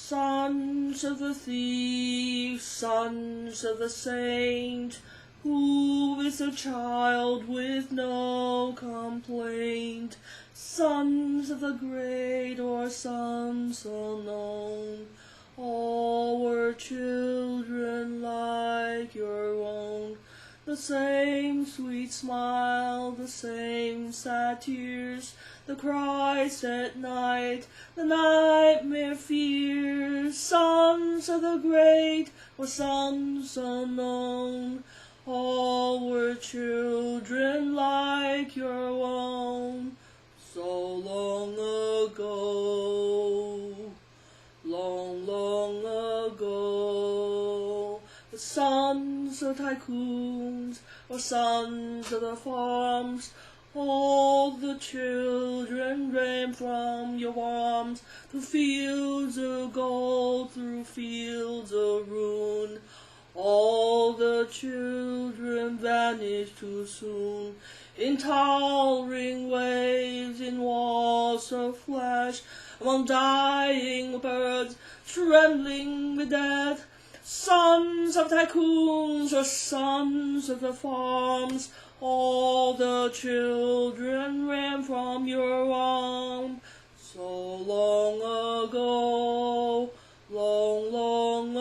Sons of the thief, sons of the saint, who is a child with no complaint? Sons of the great or sons unknown, all were children like your own. The same sweet smile, the same sad tears, the cries at night, the nightmare fears. Sons of the great or sons unknown, all were children like your own. So long ago, long, long ago, the sons of tycoons or sons of the farms, all the children ran from your arms, through fields of gold, through fields of ruin. All the children vanished too soon, in towering waves, in walls of flesh, among dying birds, trembling with death. Sons of tycoons or sons of the farms, all the children ran from your arms. So long ago, long, long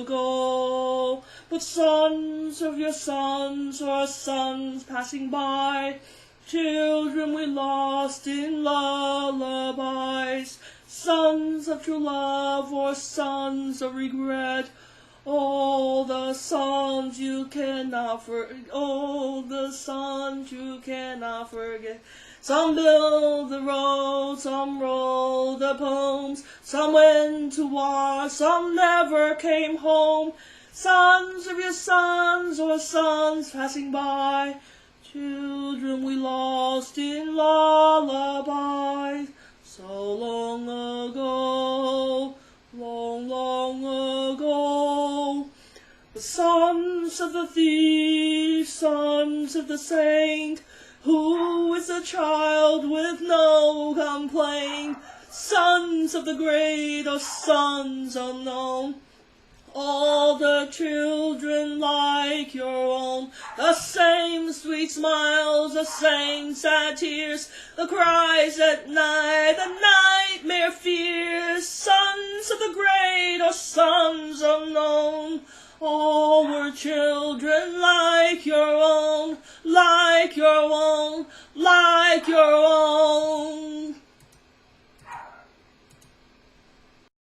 ago. But sons of your sons or sons passing by, children we lost in lullabies. Sons of true love or sons of regret, all the sons you cannot forget, all the sons you cannot forget. Some build the road, some wrote the poems, some went to war, some never came home. Sons of your sons or sons passing by, children we lost in lullabies. So long ago, long, long ago. The sons of the thief, sons of the saint, who is a child with no complaint? Sons of the great or sons unknown, all the children like your own. The same sweet smiles, the same sad tears, the cries at night, the nightmare fears.